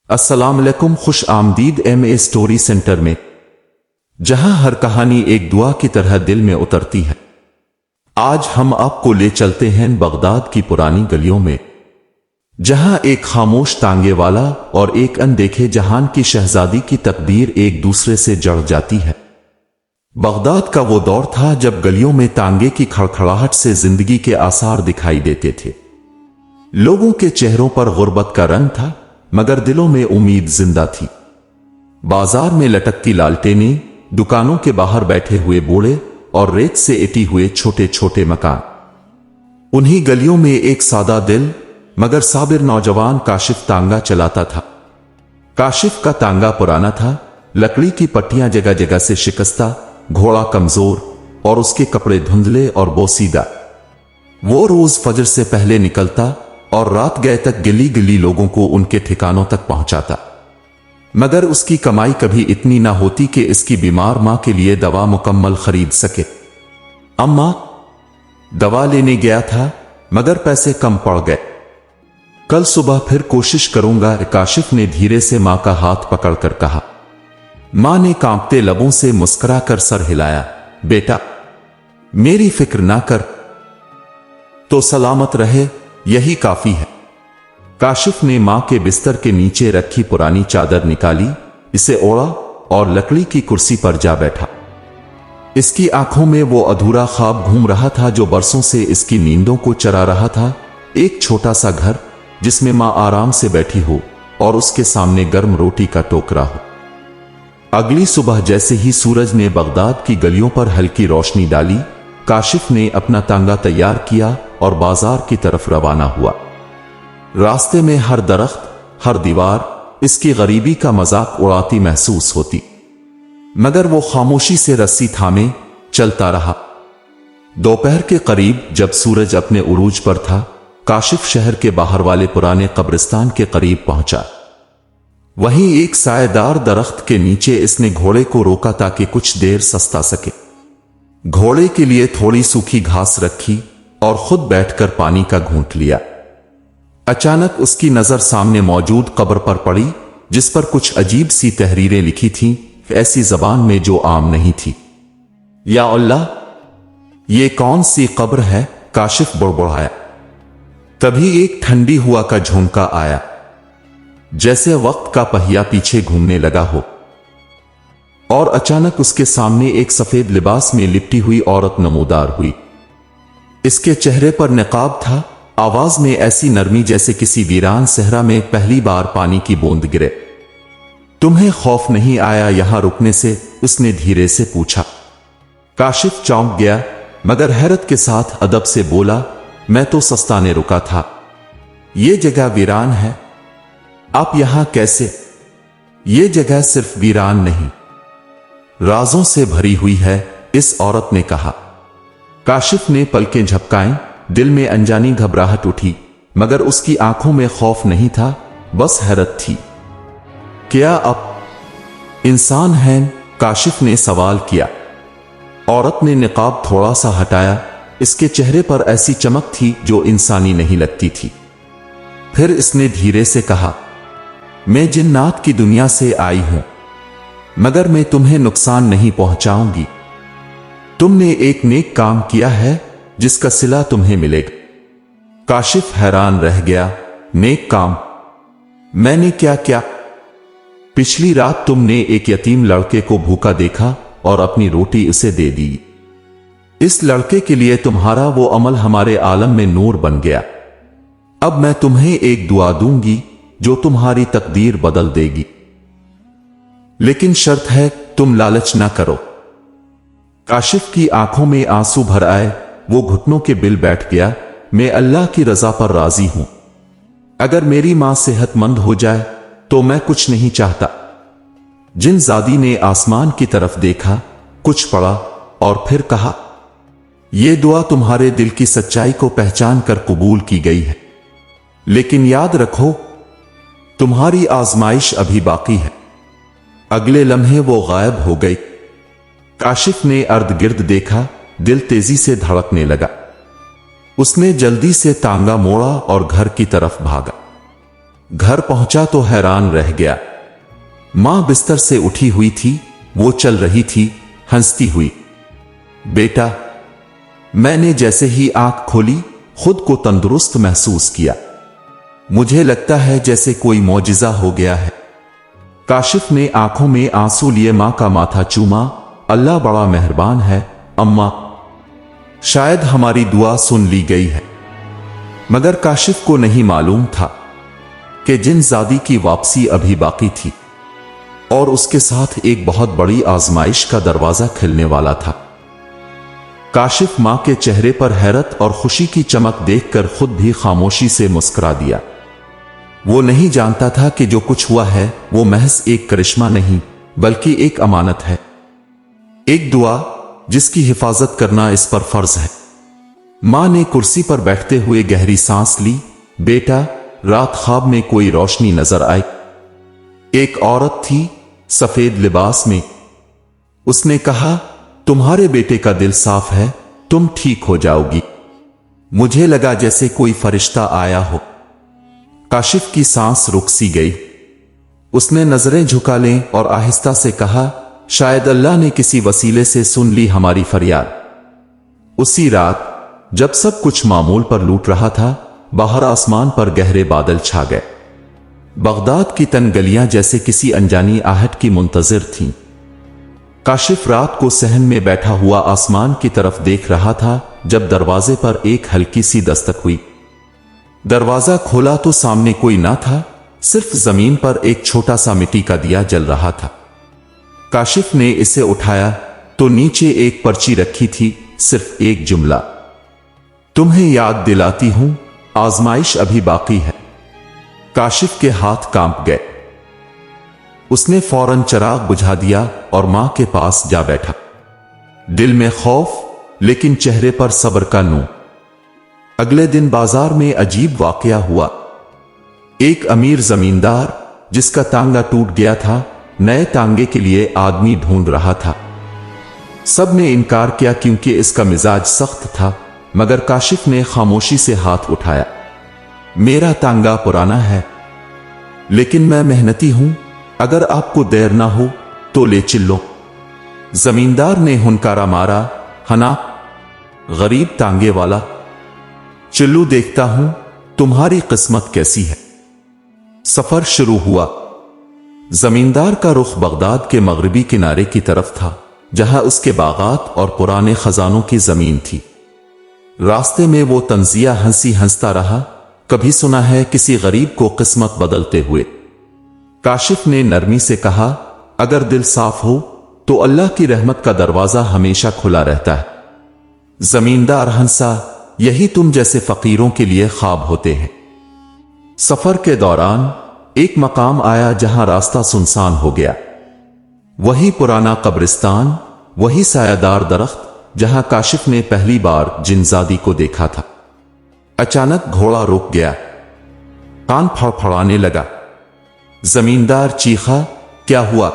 अस्सलाम अलैकुम, खुश आमदीद MA स्टोरी सेंटर में, जहां हर कहानी एक दुआ की तरह दिल में उतरती है। आज हम आपको ले चलते हैं बगदाद की पुरानी गलियों में, जहां एक खामोश तांगे वाला और एक अनदेखे जहान की शहजादी की तकदीर एक दूसरे से जड़ जाती है। बगदाद का वो दौर था जब गलियों में तांगे की खड़खड़ाहट से जिंदगी के आसार दिखाई देते थे। लोगों के चेहरों पर गुर्बत का रंग था, मगर दिलों में उम्मीद जिंदा थी। बाजार में लटकती लालटेनें, दुकानों के बाहर बैठे हुए बूढ़े और रेत से इटी हुए छोटे छोटे मकान, उन्हीं गलियों में एक सादा दिल मगर साबिर नौजवान काशिफ तांगा चलाता था। काशिफ का तांगा पुराना था, लकड़ी की पट्टियां जगह जगह से शिकस्ता, घोड़ा कमजोर और उसके कपड़े धुंधले और बोसीदा। वो रोज फजर से पहले निकलता और रात गए तक गिली गिली लोगों को उनके ठिकानों तक पहुंचाता, मगर उसकी कमाई कभी इतनी ना होती कि इसकी बीमार मां के लिए दवा मुकम्मल खरीद सके। अम्मा, दवा लेने गया था मगर पैसे कम पड़ गए, कल सुबह फिर कोशिश करूंगा, काशिफ ने धीरे से मां का हाथ पकड़कर कहा। मां ने कांपते लबों से मुस्कुराकर सर हिलाया। बेटा, मेरी फिक्र ना कर, तो सलामत रहे, यही काफी है। काशिफ ने मां के बिस्तर के नीचे रखी पुरानी चादर निकाली, इसे ओढ़ा और लकड़ी की कुर्सी पर जा बैठा। इसकी आंखों में वो अधूरा ख्वाब घूम रहा था जो बरसों से इसकी नींदों को चरा रहा था। एक छोटा सा घर जिसमें मां आराम से बैठी हो और उसके सामने गर्म रोटी का टोकरा हो। अगली सुबह जैसे ही सूरज ने बगदाद की गलियों पर हल्की रोशनी डाली, काशिफ ने अपना तांगा तैयार किया और बाजार की तरफ रवाना हुआ। रास्ते में हर दरख्त, हर दीवार इसकी गरीबी का मजाक उड़ाती महसूस होती, मगर वो खामोशी से रस्सी थामे चलता रहा। दोपहर के करीब जब सूरज अपने उरूज पर था, काशिफ शहर के बाहर वाले पुराने कब्रिस्तान के करीब पहुंचा। वहीं एक सायेदार दरख्त के नीचे इसने घोड़े को रोका ताकि कुछ देर सस्ता सके। घोड़े के लिए थोड़ी सूखी घास रखी और खुद बैठकर पानी का घूंट लिया। अचानक उसकी नजर सामने मौजूद कब्र पर पड़ी, जिस पर कुछ अजीब सी तहरीरें लिखी थीं, ऐसी जबान में जो आम नहीं थी। या अल्लाह, ये कौन सी कब्र है? काशिफ बुड़बुड़ाया। तभी एक ठंडी हवा का झोंका आया, जैसे वक्त का पहिया पीछे घूमने लगा हो, और अचानक उसके सामने एक सफेद लिबास में लिपटी हुई औरत नमूदार हुई। इसके चेहरे पर निकाब था, आवाज में ऐसी नरमी जैसे किसी वीरान सहरा में पहली बार पानी की बूंद गिरे। तुम्हें खौफ नहीं आया यहां रुकने से? उसने धीरे से पूछा। काशिफ चौंक गया, मगर हैरत के साथ अदब से बोला, मैं तो सस्ताने रुका था, ये जगह वीरान है, आप यहां कैसे? ये जगह सिर्फ वीरान नहीं, राजों से भरी हुई है, इस औरत ने कहा। काशिफ ने पलकें झपकाईं, दिल में अनजानी घबराहट उठी, मगर उसकी आंखों में खौफ नहीं था, बस हैरत थी। क्या आप इंसान हैं? काशिफ ने सवाल किया। औरत ने निकाब थोड़ा सा हटाया, इसके चेहरे पर ऐसी चमक थी जो इंसानी नहीं लगती थी। फिर इसने धीरे से कहा, मैं जिन्नात की दुनिया से आई हूं, मगर मैं तुम्हें नुकसान नहीं पहुंचाऊंगी। तुमने एक नेक काम किया है जिसका सिला तुम्हें मिलेगा। काशिफ हैरान रह गया। नेक काम? मैंने क्या किया? पिछली रात तुमने एक यतीम लड़के को भूखा देखा और अपनी रोटी उसे दे दी। इस लड़के के लिए तुम्हारा वो अमल हमारे आलम में नूर बन गया। अब मैं तुम्हें एक दुआ दूंगी जो तुम्हारी तकदीर बदल देगी, लेकिन शर्त है तुम लालच ना करो। काशिफ की आंखों में आंसू भर आए, वो घुटनों के बिल बैठ गया। मैं अल्लाह की रजा पर राजी हूं, अगर मेरी मां सेहतमंद हो जाए तो मैं कुछ नहीं चाहता। जिनजादी ने आसमान की तरफ देखा, कुछ पढ़ा और फिर कहा, यह दुआ तुम्हारे दिल की सच्चाई को पहचान कर कबूल की गई है, लेकिन याद रखो तुम्हारी आजमाइश अभी बाकी है। अगले लम्हे वो गायब हो गई। काशिफ ने अर्द गिर्द देखा, दिल तेजी से धड़कने लगा। उसने जल्दी से तांगा मोड़ा और घर की तरफ भागा। घर पहुंचा तो हैरान रह गया। मां बिस्तर से उठी हुई थी, वो चल रही थी, हंसती हुई। बेटा, मैंने जैसे ही आंख खोली खुद को तंदुरुस्त महसूस किया। मुझे लगता है जैसे कोई मौजिजा हो गया है। काशिफ ने आंखों में आंसू लिए मां का माथा चूमा। अल्लाह बड़ा मेहरबान है अम्मा, शायद हमारी दुआ सुन ली गई है। मगर काशिफ को नहीं मालूम था कि जिनजादी की वापसी अभी बाकी थी और उसके साथ एक बहुत बड़ी आजमाइश का दरवाजा खिलने वाला था। काशिफ मां के चेहरे पर हैरत और खुशी की चमक देखकर खुद भी खामोशी से मुस्कुरा दिया। वो नहीं जानता था कि जो कुछ हुआ है वो महज एक करिश्मा नहीं बल्कि एक अमानत है, एक दुआ जिसकी हिफाजत करना इस पर फर्ज है। मां ने कुर्सी पर बैठते हुए गहरी सांस ली। बेटा, रात ख्वाब में कोई रोशनी नजर आई। एक औरत थी सफेद लिबास में। उसने कहा, तुम्हारे बेटे का दिल साफ है, तुम ठीक हो जाओगी। मुझे लगा जैसे कोई फरिश्ता आया हो। काशिफ की सांस रुक सी गई। उसने नजरें झुका लें और आहिस्ता से कहा, शायद अल्लाह ने किसी वसीले से सुन ली हमारी फरियाद। उसी रात जब सब कुछ मामूल पर लूट रहा था, बाहर आसमान पर गहरे बादल छा गए। बगदाद की तन गलियां जैसे किसी अनजानी आहट की मुंतजिर थीं। काशिफ रात को सहन में बैठा हुआ आसमान की तरफ देख रहा था जब दरवाजे पर एक हल्की सी दस्तक हुई। दरवाजा खोला तो सामने कोई ना था, सिर्फ जमीन पर एक छोटा सा मिट्टी का दिया जल रहा था। काशिफ ने इसे उठाया तो नीचे एक पर्ची रखी थी, सिर्फ एक जुमला, तुम्हें याद दिलाती हूं आजमाइश अभी बाकी है। काशिफ के हाथ कांप गए। उसने फौरन चिराग बुझा दिया और मां के पास जा बैठा। दिल में खौफ लेकिन चेहरे पर सब्र का नूर। अगले दिन बाजार में अजीब वाकया हुआ। एक अमीर जमींदार जिसका तांगा टूट गया था, नए तांगे के लिए आदमी ढूंढ रहा था। सब ने इनकार किया क्योंकि इसका मिजाज सख्त था, मगर काशिफ ने खामोशी से हाथ उठाया। मेरा तांगा पुराना है लेकिन मैं मेहनती हूं, अगर आपको देर ना हो तो ले चिल्लो। जमींदार ने हुनकारा मारा, हना गरीब तांगे वाला, चिल्लू देखता हूं तुम्हारी किस्मत कैसी है। सफर शुरू हुआ। जमींदार का रुख बगदाद के मगरबी किनारे की तरफ था, जहां उसके बागात और पुराने खजानों की जमीन थी। रास्ते में वो तंजिया हंसी हंसता रहा, कभी सुना है किसी गरीब को किस्मत बदलते हुए। काशिफ ने नरमी से कहा, अगर दिल साफ हो तो अल्लाह की रहमत का दरवाजा हमेशा खुला रहता है। जमींदार हंसा, यही तुम जैसे फकीरों के लिए ख्वाब होते हैं। सफर के दौरान एक मकाम आया जहां रास्ता सुनसान हो गया। वही पुराना कब्रिस्तान, वही सायादार दरख्त जहां काशिफ ने पहली बार जिनजादी को देखा था। अचानक घोड़ा रुक गया, कान फड़फड़ाने लगा। जमींदार चीखा, क्या हुआ?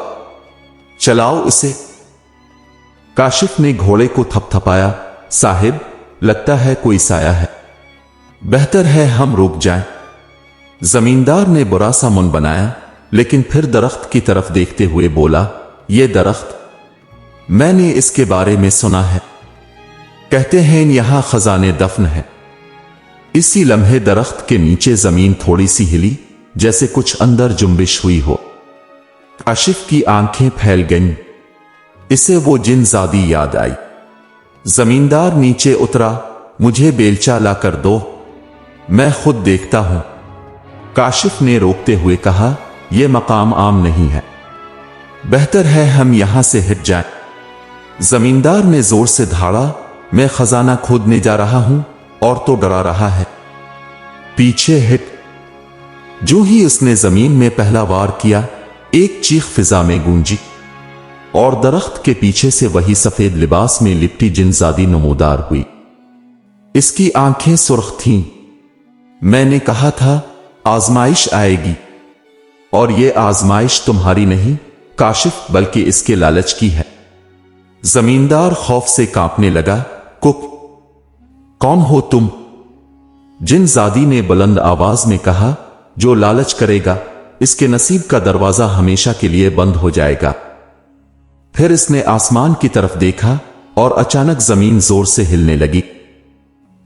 चलाओ इसे। काशिफ ने घोड़े को थपथपाया, साहिब लगता है कोई साया है, बेहतर है हम रुक जाएं। जमींदार ने बुरा सा मुंह बनाया, लेकिन फिर दरख्त की तरफ देखते हुए बोला, यह दरख्त, मैंने इसके बारे में सुना है, कहते हैं यहां खजाने दफन है। इसी लम्हे दरख्त के नीचे जमीन थोड़ी सी हिली, जैसे कुछ अंदर जुम्बिश हुई हो। काशिफ की आंखें फैल गईं। इसे वो जिनजादी याद आई। जमींदार नीचे उतरा, मुझे बेलचा ला कर दो, मैं खुद देखता हूं। काशिफ ने रोकते हुए कहा, यह मकाम आम नहीं है, बेहतर है हम यहां से हट जाएं। जमींदार ने जोर से धाड़ा, मैं खजाना खोदने जा रहा हूं और तो डरा रहा है, पीछे हट। जो ही उसने जमीन में पहला वार किया, एक चीख फिजा में गूंजी और दरख्त के पीछे से वही सफेद लिबास में लिपटी जिनजादी नमूदार हुई। इसकी आंखें सुर्ख थीं। मैंने कहा था आजमाइश आएगी, और ये आजमाइश तुम्हारी नहीं काशिफ, बल्कि इसके लालच की है। जमींदार खौफ से कांपने लगा। कुक, कौन हो तुम? जिनजादी ने बुलंद आवाज में कहा, जो लालच करेगा इसके नसीब का दरवाजा हमेशा के लिए बंद हो जाएगा। फिर इसने आसमान की तरफ देखा और अचानक जमीन जोर से हिलने लगी।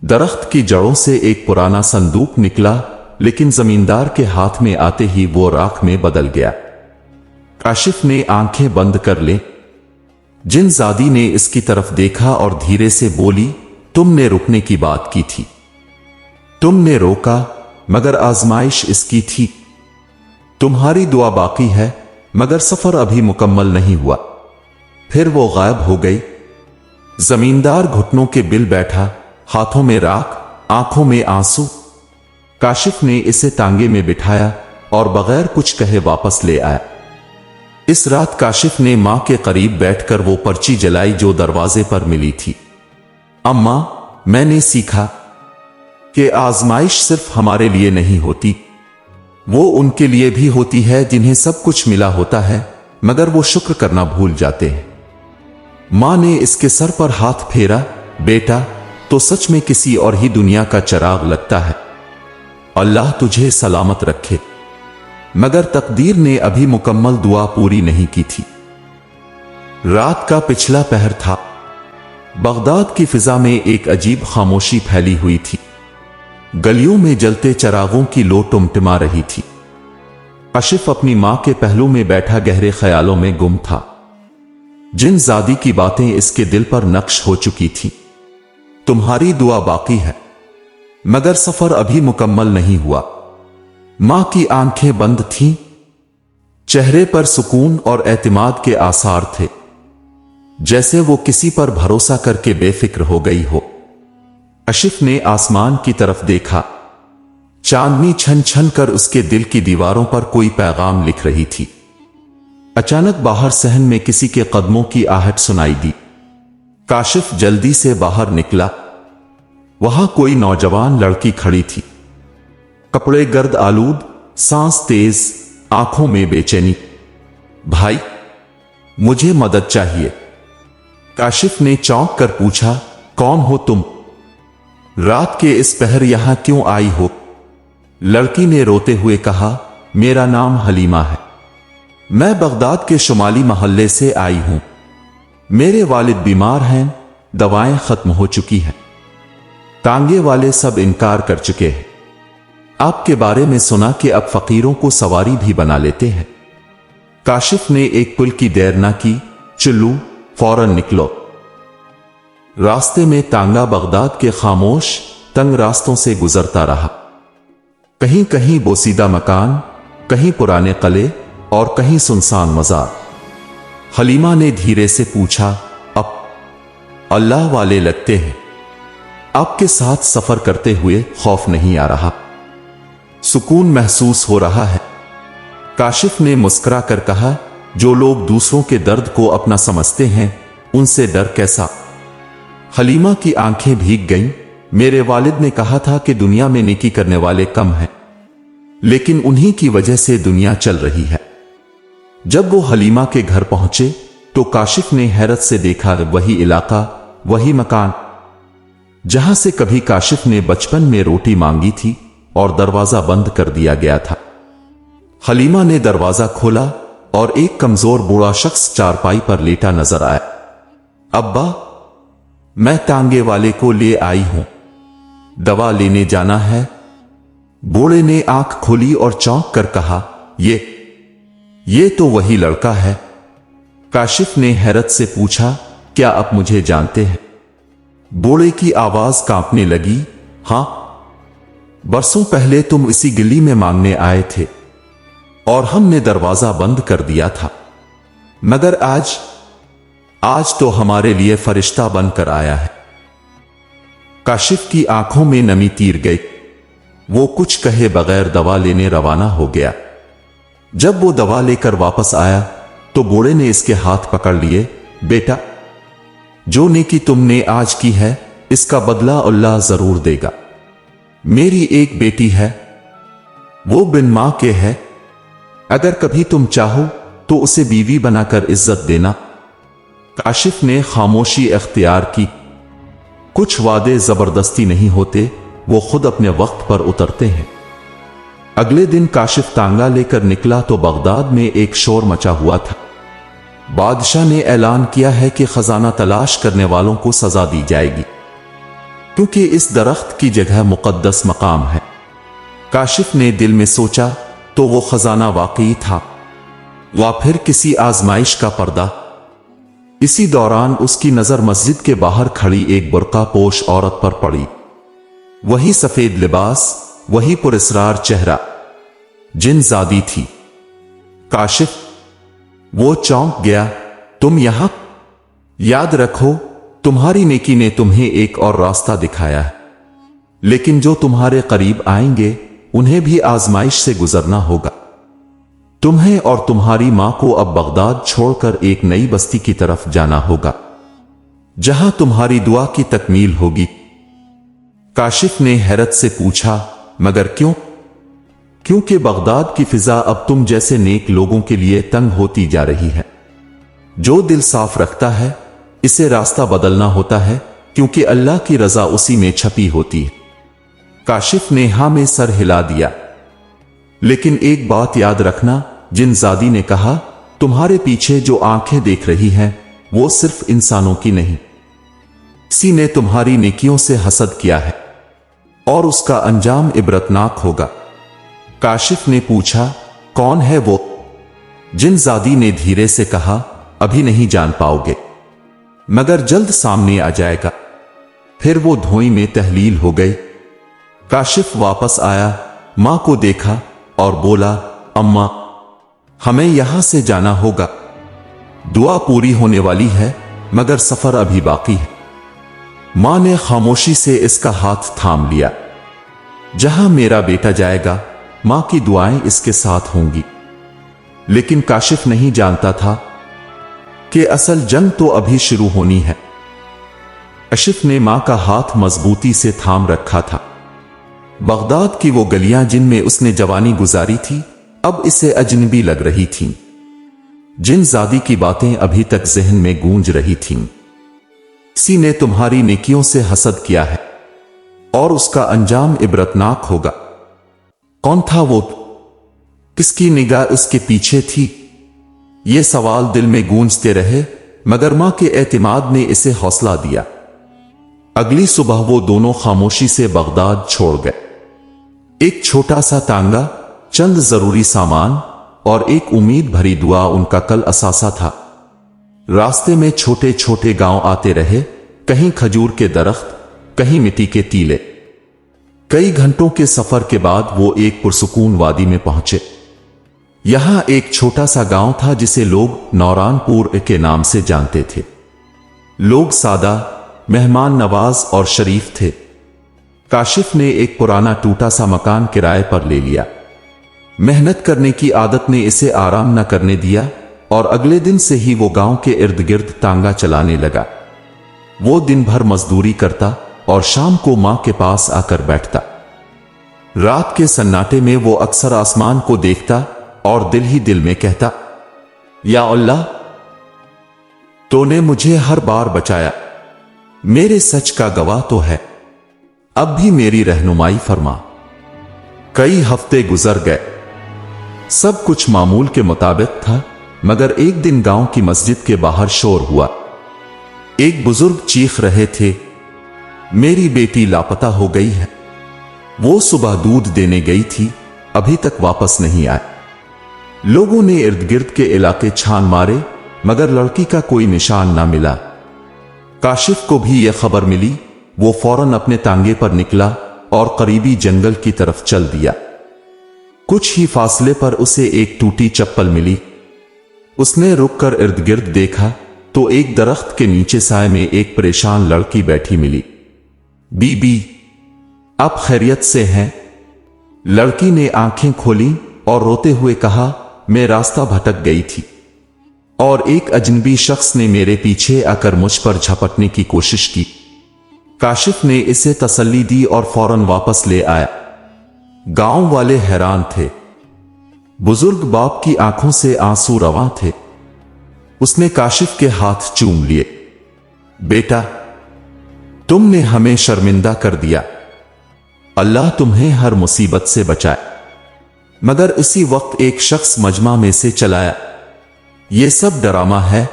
दरख्त की जड़ों से एक पुराना संदूक निकला, लेकिन जमींदार के हाथ में आते ही वो राख में बदल गया। काशिफ ने आंखें बंद कर ले। जिनजादी ने इसकी तरफ देखा और धीरे से बोली, तुमने रुकने की बात की थी, तुमने रोका, मगर आजमाइश इसकी थी। तुम्हारी दुआ बाकी है, मगर सफर अभी मुकम्मल नहीं हुआ। फिर वो गायब हो गई। जमींदार घुटनों के बिल बैठा, हाथों में राख, आंखों में आंसू। काशिफ ने इसे तांगे में बिठाया और बगैर कुछ कहे वापस ले आया। इस रात काशिफ ने मां के करीब बैठकर वो पर्ची जलाई जो दरवाजे पर मिली थी। अम्मा, मैंने सीखा कि आजमाइश सिर्फ हमारे लिए नहीं होती, वो उनके लिए भी होती है जिन्हें सब कुछ मिला होता है मगर वो शुक्र करना भूल जाते हैं। मां ने इसके सर पर हाथ फेरा, बेटा, तो सच में किसी और ही दुनिया का चिराग लगता है। अल्लाह तुझे सलामत रखे। मगर तकदीर ने अभी मुकम्मल दुआ पूरी नहीं की थी। रात का पिछला पहर था। बगदाद की फिजा में एक अजीब खामोशी फैली हुई थी। गलियों में जलते चिरागों की लो टिमटिमा रही थी। काशिफ अपनी मां के पहलू में बैठा गहरे ख्यालों में गुम था। जिनजादी की बातें इसके दिल पर नक्श हो चुकी थी। तुम्हारी दुआ बाकी है, मगर सफर अभी मुकम्मल नहीं हुआ। मां की आंखें बंद थीं, चेहरे पर सुकून और एतमाद के आसार थे, जैसे वो किसी पर भरोसा करके बेफिक्र हो गई हो। काशिफ ने आसमान की तरफ देखा। चांदनी छन छन कर उसके दिल की दीवारों पर कोई पैगाम लिख रही थी। अचानक बाहर सहन में किसी के कदमों की आहट सुनाई दी। काशिफ जल्दी से बाहर निकला। वहां कोई नौजवान लड़की खड़ी थी, कपड़े गर्द आलूद, सांस तेज, आंखों में बेचैनी। भाई, मुझे मदद चाहिए। काशिफ ने चौंक कर पूछा, कौन हो तुम? रात के इस पहर यहां क्यों आई हो? लड़की ने रोते हुए कहा, मेरा नाम हलीमा है। मैं बगदाद के शुमाली मोहल्ले से आई हूं। मेरे वालिद बीमार हैं, दवाएं खत्म हो चुकी हैं। तांगे वाले सब इनकार कर चुके हैं। आपके बारे में सुना कि अब फकीरों को सवारी भी बना लेते हैं। काशिफ ने एक पुल की देर न की, चलू, फौरन निकलो। रास्ते में तांगा बगदाद के खामोश तंग रास्तों से गुजरता रहा। कहीं कहीं बोसीदा मकान, कहीं पुराने कले और कहीं सुनसान मजार। हलीमा ने धीरे से पूछा, अब अल्लाह वाले लगते हैं। आपके साथ सफर करते हुए खौफ नहीं आ रहा, सुकून महसूस हो रहा है। काशिफ ने मुस्कुरा कर कहा, जो लोग दूसरों के दर्द को अपना समझते हैं उनसे डर कैसा? हलीमा की आंखें भीग गईं। मेरे वालिद ने कहा था कि दुनिया में नेकी करने वाले कम हैं, लेकिन उन्हीं की वजह से दुनिया चल रही है। जब वो हलीमा के घर पहुंचे तो काशिफ ने हैरत से देखा वही इलाका, वही मकान जहां से कभी काशिफ ने बचपन में रोटी मांगी थी और दरवाजा बंद कर दिया गया था। हलीमा ने दरवाजा खोला और एक कमजोर बूढ़ा शख्स चारपाई पर लेटा नजर आया। अब्बा, मैं तांगे वाले को ले आई हूं, दवा लेने जाना है। बूढ़े ने आंख खोली और चौंक कर कहा, ये तो वही लड़का है। काशिफ ने हैरत से पूछा, क्या आप मुझे जानते हैं? बूढ़े की आवाज कांपने लगी, हां, बरसों पहले तुम इसी गली में मांगने आए थे और हमने दरवाजा बंद कर दिया था, मगर आज तो हमारे लिए फरिश्ता बनकर आया है। काशिफ की आंखों में नमी तीर गई। वो कुछ कहे बगैर दवा लेने रवाना हो गया। जब वो दवा लेकर वापस आया तो बूढ़े ने इसके हाथ पकड़ लिए। बेटा, जो नेकी तुमने आज की है इसका बदला अल्लाह जरूर देगा। मेरी एक बेटी है, वो बिन मां के है। अगर कभी तुम चाहो तो उसे बीवी बनाकर इज्जत देना। काशिफ ने खामोशी अख्तियार की। कुछ वादे जबरदस्ती नहीं होते, वो खुद अपने वक्त पर उतरते हैं। अगले दिन काशिफ तांगा लेकर निकला तो बगदाद में एक शोर मचा हुआ था। बादशाह ने ऐलान किया है कि खजाना तलाश करने वालों को सजा दी जाएगी, क्योंकि इस दरख्त की जगह मुकद्दस मकाम है। काशिफ ने दिल में सोचा तो वो खजाना वाकई था वा फिर किसी आजमाइश का पर्दा। इसी दौरान उसकी नजर मस्जिद के बाहर खड़ी एक बुर्का पोश औरत पर पड़ी। वही सफेद लिबास, वही पुरस्रार चेहरा, जिनजादी थी। काशिफ वो चौंक गया। तुम यहां? याद रखो, तुम्हारी नेकी ने तुम्हें एक और रास्ता दिखाया है, लेकिन जो तुम्हारे करीब आएंगे उन्हें भी आजमाइश से गुजरना होगा। तुम्हें और तुम्हारी मां को अब बगदाद छोड़कर एक नई बस्ती की तरफ जाना होगा, जहां तुम्हारी दुआ की तकमील होगी। काशिफ ने हैरत से पूछा, मगर क्यों? क्योंकि बगदाद की फिजा अब तुम जैसे नेक लोगों के लिए तंग होती जा रही है। जो दिल साफ रखता है, इसे रास्ता बदलना होता है, क्योंकि अल्लाह की रजा उसी में छपी होती है। काशिफ ने हां में सर हिला दिया। लेकिन एक बात याद रखना, जिनजादी ने कहा, तुम्हारे पीछे जो आंखें देख रही हैं वो सिर्फ इंसानों की नहीं। किसी ने तुम्हारी नेकियों से हसद किया है और उसका अंजाम इबरतनाक होगा। काशिफ ने पूछा, कौन है वो? जिनजादी ने धीरे से कहा, अभी नहीं जान पाओगे, मगर जल्द सामने आ जाएगा। फिर वो धोई में तहलील हो गई। काशिफ वापस आया, मां को देखा और बोला, अम्मा, हमें यहां से जाना होगा। दुआ पूरी होने वाली है, मगर सफर अभी बाकी है। मां ने खामोशी से इसका हाथ थाम लिया। जहां मेरा बेटा जाएगा, मां की दुआएं इसके साथ होंगी। लेकिन काशिफ नहीं जानता था कि असल जंग तो अभी शुरू होनी है। काशिफ ने मां का हाथ मजबूती से थाम रखा था। बगदाद की वो गलियां जिनमें उसने जवानी गुजारी थी, अब इसे अजनबी लग रही थीं। जिनजादी की बातें अभी तक जहन में गूंज रही थीं। किसी ने तुम्हारी नेकियों से हसद किया है और उसका अंजाम इबरतनाक होगा। कौन था वो? किसकी निगाह उसके पीछे थी? ये सवाल दिल में गूंजते रहे, मगर मां के एतमाद ने इसे हौसला दिया। अगली सुबह वो दोनों खामोशी से बगदाद छोड़ गए। एक छोटा सा तांगा, चंद जरूरी सामान और एक उम्मीद भरी दुआ उनका कल असासा था। रास्ते में छोटे छोटे गांव आते रहे, कहीं खजूर के दरख्त, कहीं मिट्टी के टीले। कई घंटों के सफर के बाद वो एक पुरसुकून वादी में पहुंचे। यहां एक छोटा सा गांव था जिसे लोग नौरानपुर के नाम से जानते थे। लोग सादा, मेहमान नवाज और शरीफ थे। काशिफ ने एक पुराना टूटा सा मकान किराए पर ले लिया। मेहनत करने की आदत ने इसे आराम न करने दिया और अगले दिन से ही वो गांव के इर्द गिर्द तांगा चलाने लगा। वो दिन भर मजदूरी करता और शाम को मां के पास आकर बैठता। रात के सन्नाटे में वो अक्सर आसमान को देखता और दिल ही दिल में कहता, या अल्लाह, तूने मुझे हर बार बचाया, मेरे सच का गवाह तो है, अब भी मेरी रहनुमाई फरमा। कई हफ्ते गुजर गए, सब कुछ मामूल के मुताबिक था, मगर एक दिन गांव की मस्जिद के बाहर शोर हुआ। एक बुजुर्ग चीख रहे थे, मेरी बेटी लापता हो गई है। वो सुबह दूध देने गई थी, अभी तक वापस नहीं आए। लोगों ने इर्द गिर्द के इलाके छान मारे, मगर लड़की का कोई निशान ना मिला। काशिफ को भी यह खबर मिली। वो फौरन अपने तांगे पर निकला और करीबी जंगल की तरफ चल दिया। कुछ ही फासले पर उसे एक टूटी चप्पल मिली। उसने रुककर इर्द गिर्द देखा तो एक दरख्त के नीचे साए में एक परेशान लड़की बैठी मिली। बीबी, आप खैरियत से हैं? लड़की ने आंखें खोली और रोते हुए कहा, मैं रास्ता भटक गई थी और एक अजनबी शख्स ने मेरे पीछे आकर मुझ पर झपटने की कोशिश की। काशिफ ने इसे तसल्ली दी और फौरन वापस ले आया। गांव वाले हैरान थे। बुजुर्ग बाप की आंखों से आंसू रवां थे। उसने काशिफ के हाथ चूम लिए। बेटा, तुमने हमें शर्मिंदा कर दिया। अल्लाह तुम्हें हर मुसीबत से बचाए। मगर इसी वक्त एक शख्स मजमा में से चलाया, ये सब ड्रामा है,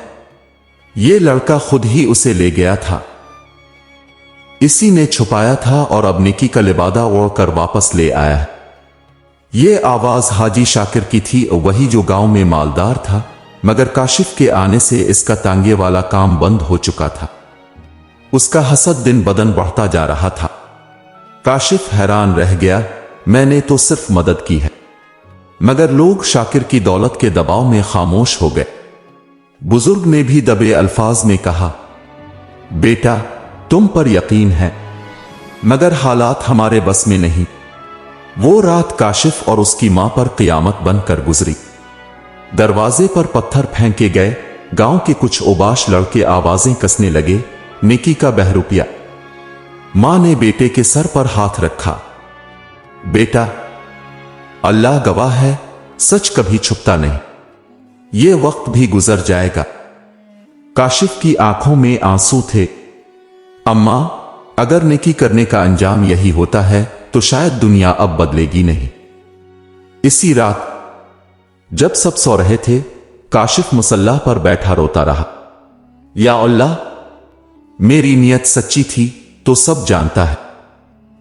ये लड़का खुद ही उसे ले गया था, इसी ने छुपाया था और अब नेकी का लिबादा ओढ़कर वापस ले आया है। ये आवाज हाजी शाकिर की थी, वही जो गांव में मालदार था, मगर काशिफ के आने से इसका तांगे वाला काम बंद हो चुका था। उसका हसद दिन बदन बढ़ता जा रहा था। काशिफ हैरान रह गया, मैंने तो सिर्फ मदद की है, मगर लोग शाकिर की दौलत के दबाव में खामोश हो गए। बुजुर्ग ने भी दबे अल्फाज में कहा, बेटा तुम पर यकीन है, मगर हालात हमारे बस में नहीं। वो रात काशिफ और उसकी मां पर क़यामत बनकर गुजरी। दरवाजे पर पत्थर फेंके गए, गांव के कुछ ओबाश लड़के आवाजें कसने लगे, नेकी का बहरूपिया। मां ने बेटे के सर पर हाथ रखा, बेटा अल्लाह गवाह है, सच कभी छुपता नहीं, ये वक्त भी गुजर जाएगा। काशिफ की आंखों में आंसू थे। अम्मा, अगर नेकी करने का अंजाम यही होता है तो शायद दुनिया अब बदलेगी नहीं। इसी रात जब सब सो रहे थे, काशिफ मुसल्ला पर बैठा रोता रहा। या अल्लाह, मेरी नीयत सच्ची थी तो सब जानता है,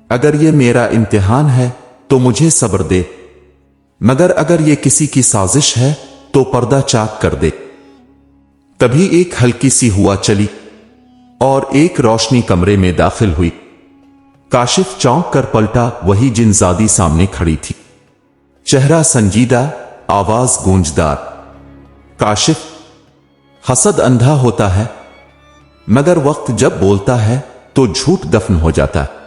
अगर ये मेरा इम्तिहान है तो मुझे सब्र दे, मगर अगर ये किसी की साजिश है तो पर्दा चाक कर दे। तभी एक हल्की सी हुआ चली और एक रोशनी कमरे में दाखिल हुई। काशिफ चौंक कर पलटा, वही जिनजादी सामने खड़ी थी, चेहरा संजीदा, आवाज गूंजदार। काशिफ, हसद अंधा होता है, मगर वक्त जब बोलता है तो झूठ दफन हो जाता है।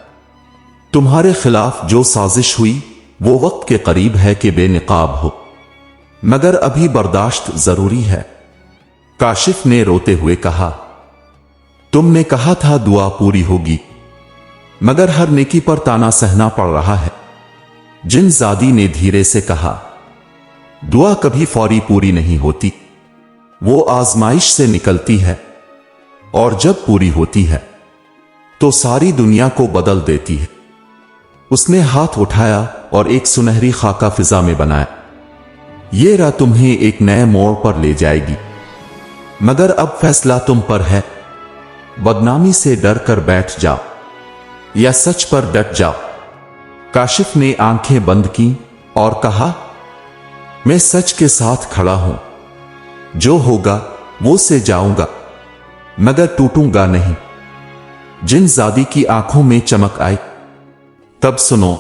तुम्हारे खिलाफ जो साजिश हुई वो वक्त के करीब है कि बेनकाब हो, मगर अभी बर्दाश्त जरूरी है। काशिफ ने रोते हुए कहा, तुमने कहा था दुआ पूरी होगी, मगर हर नेकी पर ताना सहना पड़ रहा है। जिनजादी ने धीरे से कहा, दुआ कभी फौरी पूरी नहीं होती, वो आजमाइश से निकलती है, और जब पूरी होती है तो सारी दुनिया को बदल देती है। उसने हाथ उठाया और एक सुनहरी खाका फिजा में बनाया। ये राह तुम्हें एक नए मोड़ पर ले जाएगी, मगर अब फैसला तुम पर है। बदनामी से डर कर बैठ जाओ या सच पर डट जाओ। काशिफ ने आंखें बंद की और कहा, मैं सच के साथ खड़ा हूं, जो होगा वो से जाऊंगा, मगर टूटूंगा नहीं। जिनजादी की आंखों में चमक आई। तब सुनो,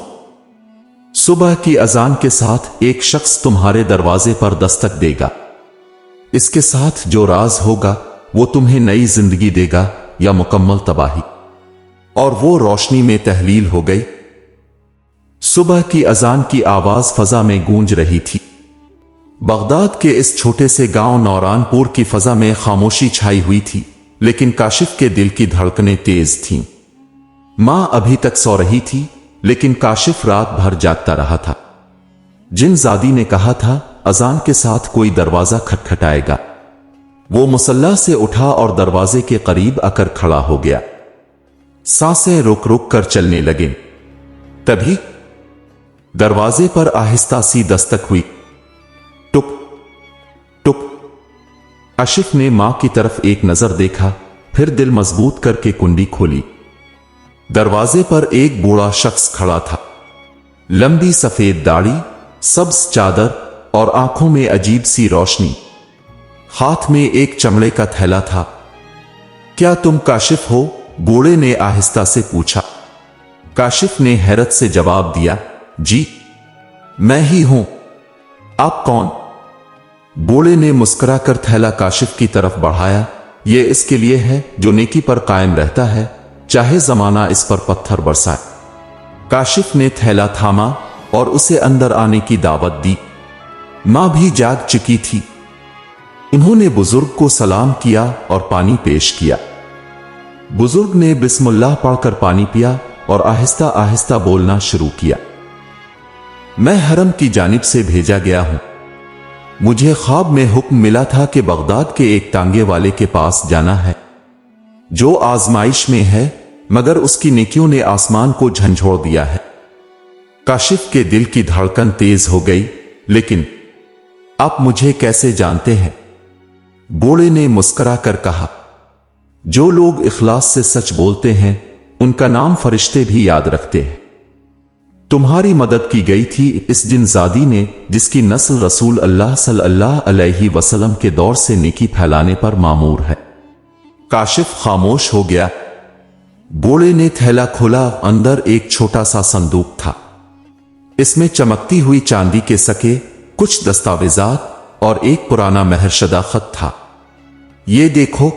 सुबह की अजान के साथ एक शख्स तुम्हारे दरवाजे पर दस्तक देगा। इसके साथ जो राज होगा वो तुम्हें नई जिंदगी देगा या मुकम्मल तबाही। और वो रोशनी में तहलील हो गई। सुबह की अजान की आवाज फजा में गूंज रही थी। बगदाद के इस छोटे से गांव नौरानपुर की फजा में खामोशी छाई हुई थी, लेकिन काशिफ के दिल की धड़कनें तेज थीं। मां अभी तक सो रही थी, लेकिन काशिफ रात भर जागता रहा था। जिनजादी ने कहा था, अजान के साथ कोई दरवाजा खटखटाएगा। वो मुसल्ला से उठा और दरवाजे के करीब आकर खड़ा हो गया। सांसें रुक रुक कर चलने लगे। तभी दरवाजे पर आहिस्ता सी दस्तक हुई। टुक टुक। काशिफ ने मां की तरफ एक नजर देखा, फिर दिल मजबूत करके कुंडी खोली। दरवाजे पर एक बूढ़ा शख्स खड़ा था। लंबी सफेद दाढ़ी, सब्ज चादर और आंखों में अजीब सी रोशनी। हाथ में एक चमड़े का थैला था। क्या तुम काशिफ हो? बूढ़े ने आहिस्ता से पूछा। काशिफ ने हैरत से जवाब दिया, जी मैं ही हूं। आप कौन? बूढ़े ने मुस्कुराकर थैला काशिफ की तरफ बढ़ाया। यह इसके लिए है जो नेकी पर कायम रहता है, चाहे जमाना इस पर पत्थर बरसाए। काशिफ ने थैला थामा और उसे अंदर आने की दावत दी। मां भी जाग चुकी थी। उन्होंने बुजुर्ग को सलाम किया और पानी पेश किया। बुजुर्ग ने बिस्मिल्लाह पढ़कर पानी पिया और आहिस्ता आहिस्ता बोलना शुरू किया। मैं हरम की जानिब से भेजा गया हूं। मुझे ख्वाब में हुक्म मिला था कि बगदाद के एक तांगे वाले के पास जाना है, जो आजमाइश में है, मगर उसकी नेकियों ने आसमान को झंझोड़ दिया है। काशिफ के दिल की धड़कन तेज हो गई। लेकिन आप मुझे कैसे जानते हैं? बूढ़े ने मुस्कुरा कर कहा, जो लोग इखलास से सच बोलते हैं उनका नाम फरिश्ते भी याद रखते हैं। तुम्हारी मदद की गई थी इस जिनजादी ने, जिसकी नस्ल रसूल अल्लाह सल्लल्लाहु अलैहि वसल्लम के दौर से नेकी फैलाने पर मामूर है। काशिफ खामोश हो गया। बूढ़े ने थैला खोला। अंदर एक छोटा सा संदूक था। इसमें चमकती हुई चांदी के सके, कुछ दस्तावेजात और एक पुराना मेहरशदा खत था। ये देखो,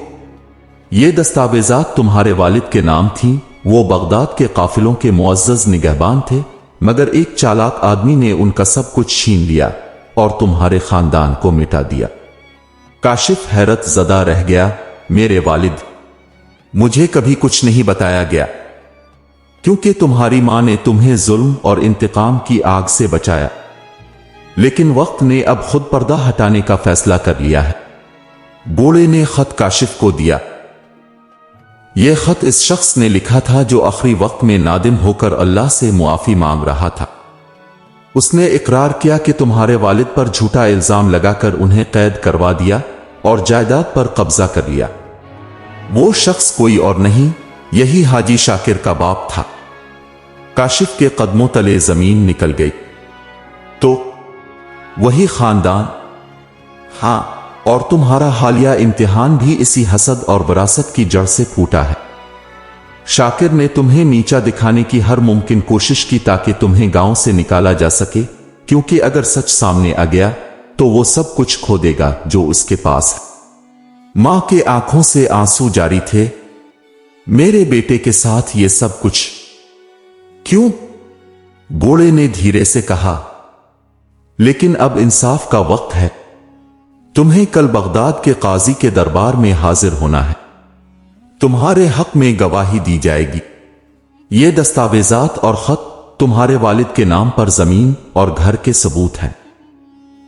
ये दस्तावेजात तुम्हारे वालिद के नाम थीं। वो बगदाद के काफिलों के मुअज़्ज़ज़ निगहबान थे, मगर एक चालाक आदमी ने उनका सब कुछ छीन लिया और तुम्हारे खानदान को मिटा दिया। काशिफ हैरत ज़दा रह गया। मेरे वालिद, मुझे कभी कुछ नहीं बताया गया, क्योंकि तुम्हारी मां ने तुम्हें जुल्म और इंतकाम की आग से बचाया। लेकिन वक्त ने अब खुद पर्दा हटाने का फैसला कर लिया है। बूढ़े ने खत काशिफ को दिया। यह खत इस शख्स ने लिखा था जो आखिरी वक्त में नादिम होकर अल्लाह से मुआफी मांग रहा था। उसने इकरार किया कि तुम्हारे वालिद पर झूठा इल्जाम लगाकर उन्हें कैद करवा दिया और जायदाद पर कब्जा कर लिया। वो शख्स कोई और नहीं, यही हाजी शाकिर का बाप था। काशिफ के कदमों तले जमीन निकल गई। तो वही खानदान? हां, और तुम्हारा हालिया इम्तिहान भी इसी हसद और विरासत की जड़ से फूटा है। शाकिर ने तुम्हें नीचा दिखाने की हर मुमकिन कोशिश की ताकि तुम्हें गांव से निकाला जा सके, क्योंकि अगर सच सामने आ गया तो वो सब कुछ खो देगा जो उसके पास है। मां के आंखों से आंसू जारी थे। मेरे बेटे के साथ ये सब कुछ क्यों? बूढ़े ने धीरे से कहा, लेकिन अब इंसाफ का वक्त है। तुम्हें कल बगदाद के काजी के दरबार में हाजिर होना है। तुम्हारे हक में गवाही दी जाएगी। ये दस्तावेजात और खत तुम्हारे वालिद के नाम पर जमीन और घर के सबूत हैं।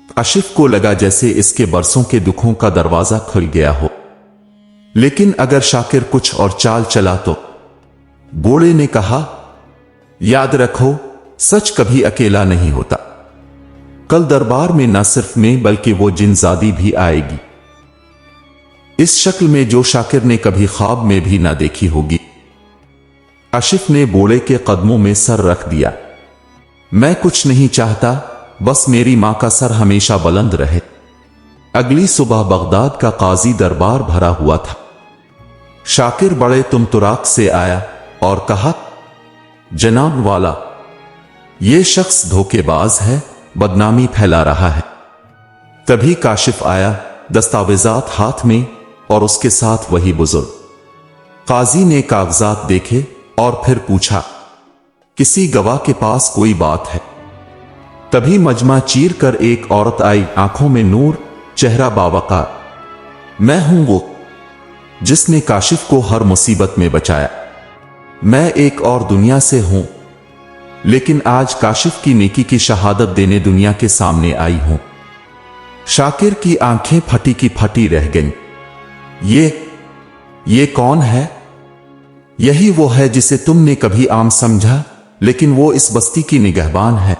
काशिफ को लगा जैसे इसके बरसों के दुखों का दरवाजा खुल गया हो। लेकिन अगर शाकिर कुछ और चाल चला तो? बूढ़े ने कहा, याद रखो, सच कभी अकेला नहीं होता। कल दरबार में न सिर्फ मैं बल्कि वो जिनजादी भी आएगी, इस शक्ल में जो शाकिर ने कभी ख्वाब में भी ना देखी होगी। काशिफ ने बूढ़े के कदमों में सर रख दिया। मैं कुछ नहीं चाहता, बस मेरी मां का सर हमेशा बुलंद रहे। अगली सुबह बगदाद का काजी दरबार भरा हुआ था। शाकिर बड़े तुमतुराक से आया और कहा, जनाब वाला, ये शख्स धोखेबाज है, बदनामी फैला रहा है। तभी काशिफ आया, दस्तावेजात हाथ में, और उसके साथ वही बुजुर्ग। काजी ने कागजात देखे और फिर पूछा, किसी गवाह के पास कोई बात है? तभी मजमा चीर कर एक औरत आई, आंखों में नूर, चेहरा बावकार। मैं हूं वो जिसने काशिफ को हर मुसीबत में बचाया। मैं एक और दुनिया से हूं, लेकिन आज काशिफ की नेकी की शहादत देने दुनिया के सामने आई हूं। शाकिर की आंखें फटी की फटी रह गईं। ये कौन है? यही वो है जिसे तुमने कभी आम समझा, लेकिन वो इस बस्ती की निगहबान है।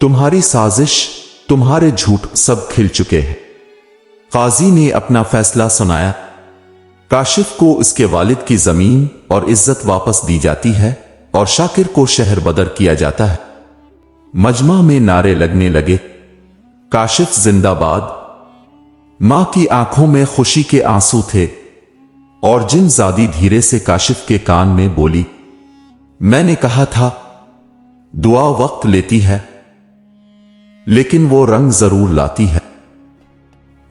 तुम्हारी साजिश, तुम्हारे झूठ सब खिल चुके हैं। काजी ने अपना फैसला सुनाया। काशिफ को उसके वालिद की जमीन और इज्जत वापस दी जाती है और शाकिर को शहर बदर किया जाता है। मजमा में नारे लगने लगे, काशिफ जिंदाबाद। मां की आंखों में खुशी के आंसू थे और जिनजादी धीरे से काशिफ के कान में बोली, मैंने कहा था, दुआ वक्त लेती है, लेकिन वो रंग जरूर लाती है।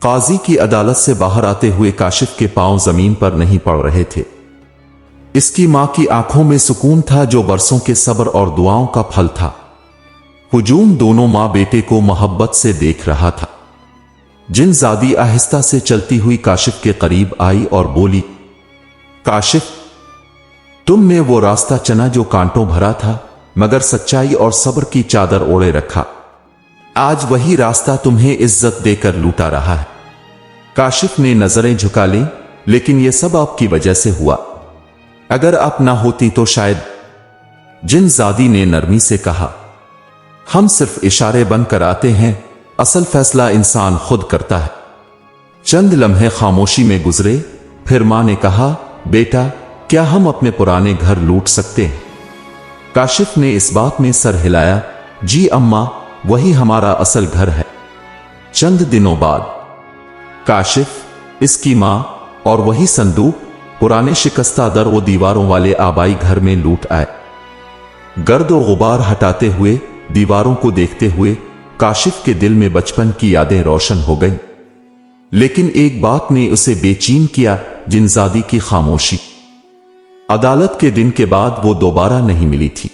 काजी की अदालत से बाहर आते हुए काशिफ के पांव जमीन पर नहीं पड़ रहे थे। इसकी मां की आंखों में सुकून था जो बरसों के सब्र और दुआओं का फल था। हुजूम दोनों मां बेटे को मोहब्बत से देख रहा था। जिनजादी आहिस्ता से चलती हुई काशिफ के करीब आई और बोली, काशिफ, तुमने वो रास्ता चना जो कांटों भरा था, मगर सच्चाई और सब्र की चादर ओढ़े रखा। आज वही रास्ता तुम्हें इज्जत देकर लूटा रहा है। काशिफ ने नजरें झुका ली, लेकिन यह सब आपकी वजह से हुआ। अगर आप ना होती तो शायद। जिनजादी ने नरमी से कहा, हम सिर्फ इशारे बन कर आते हैं, असल फैसला इंसान खुद करता है। चंद लम्हे खामोशी में गुजरे, फिर मां ने कहा, बेटा, क्या हम अपने पुराने घर लूट सकते हैं? काशिफ ने इस बात में सर हिलाया, जी अम्मा, वही हमारा असल घर है। चंद दिनों बाद काशिफ, इसकी मां और वही संदूक पुराने शिकस्ता दर व दीवारों वाले आबाई घर में लूट आए। गर्द और गुबार हटाते हुए, दीवारों को देखते हुए काशिफ के दिल में बचपन की यादें रोशन हो गईं। लेकिन एक बात ने उसे बेचैन किया, जिनजादी की खामोशी। अदालत के दिन के बाद वो दोबारा नहीं मिली थी।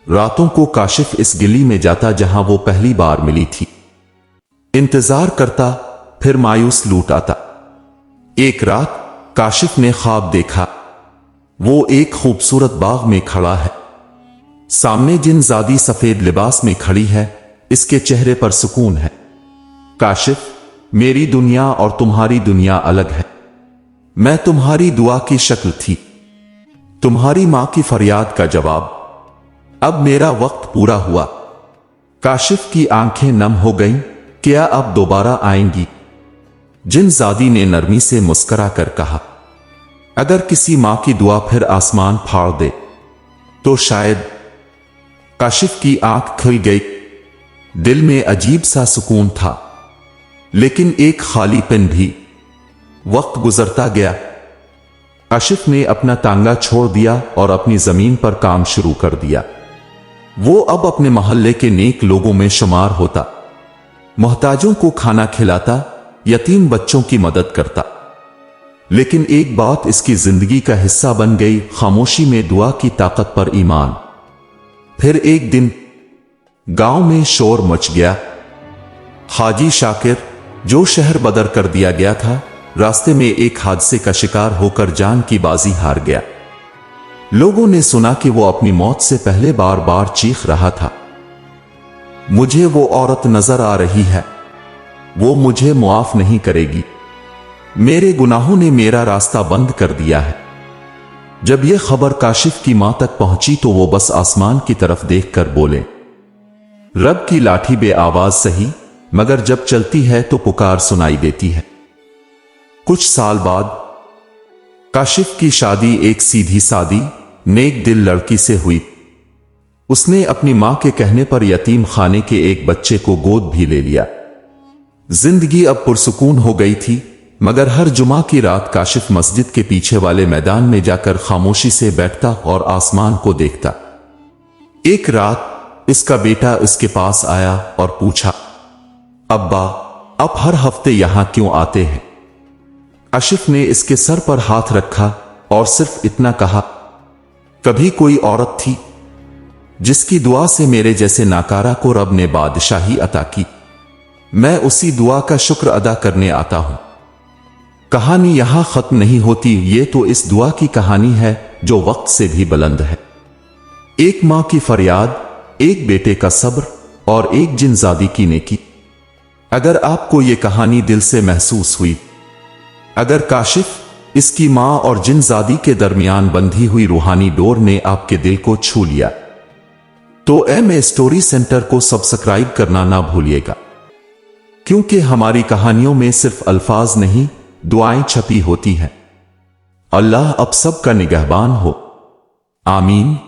रातों को काशिफ इस गली में जाता जहां वो पहली बार मिली थी। इंतजार करता, फिर मायूस लौट आता। एक रात काशिफ ने ख्वाब देखा, वो एक खूबसूरत बाग में खड़ा है। सामने जिनजादी सफेद लिबास में खड़ी है, इसके चेहरे पर सुकून है। काशिफ, मेरी दुनिया और तुम्हारी दुनिया अलग है। मैं तुम्हारी दुआ की शक्ल थी, तुम्हारी मां की फरियाद का जवाब। अब मेरा वक्त पूरा हुआ। काशिफ की आंखें नम हो गईं, क्या अब दोबारा आएंगी? जिनजादी ने नरमी से मुस्कुरा कर कहा, अगर किसी मां की दुआ फिर आसमान फाड़ दे तो शायद। काशिफ की आंख खुल गई। दिल में अजीब सा सुकून था, लेकिन एक खालीपन भी। वक्त गुजरता गया। काशिफ ने अपना तांगा छोड़ दिया और अपनी जमीन पर काम शुरू कर दिया। वो अब अपने मोहल्ले के नेक लोगों में शुमार होता, मोहताजों को खाना खिलाता, यतीम बच्चों की मदद करता। लेकिन एक बात इसकी जिंदगी का हिस्सा बन गई, खामोशी में दुआ की ताकत पर ईमान। फिर एक दिन गांव में शोर मच गया। हाजी शाकिर, जो शहर बदर कर दिया गया था, रास्ते में एक हादसे का शिकार होकर जान की बाजी हार गया। लोगों ने सुना कि वो अपनी मौत से पहले बार बार चीख रहा था, मुझे वो औरत नजर आ रही है, वो मुझे मुआफ नहीं करेगी, मेरे गुनाहों ने मेरा रास्ता बंद कर दिया है। जब यह खबर काशिफ की मां तक पहुंची तो वो बस आसमान की तरफ देखकर बोले, रब की लाठी बे आवाज सही, मगर जब चलती है तो पुकार सुनाई देती है। कुछ साल बाद काशिफ की शादी एक सीधी सादी, नेक दिल लड़की से हुई। उसने अपनी मां के कहने पर यतीम खाने के एक बच्चे को गोद भी ले लिया। जिंदगी अब पुरसुकून हो गई थी, मगर हर जुमा की रात काशिफ मस्जिद के पीछे वाले मैदान में जाकर खामोशी से बैठता और आसमान को देखता। एक रात इसका बेटा इसके पास आया और पूछा, अब्बा, आप हर हफ्ते यहां क्यों आते हैं? काशिफ ने इसके सर पर हाथ रखा और सिर्फ इतना कहा, कभी कोई औरत थी जिसकी दुआ से मेरे जैसे नाकारा को रब ने बादशाही अता की। मैं उसी दुआ का शुक्र अदा करने आता हूं। कहानी यहां खत्म नहीं होती, ये तो इस दुआ की कहानी है जो वक्त से भी बुलंद है। एक मां की फरियाद, एक बेटे का सब्र और एक जिनजादी की नेकी। अगर आपको ये कहानी दिल से महसूस हुई, अगर काशिफ, इसकी मां और जिनजादी के दरमियान बंधी हुई रूहानी डोर ने आपके दिल को छू लिया, तो एम स्टोरी सेंटर को सब्सक्राइब करना ना भूलिएगा, क्योंकि हमारी कहानियों में सिर्फ अल्फाज नहीं, दुआएं छपी होती हैं। अल्लाह अब सबका निगहबान हो। आमीन।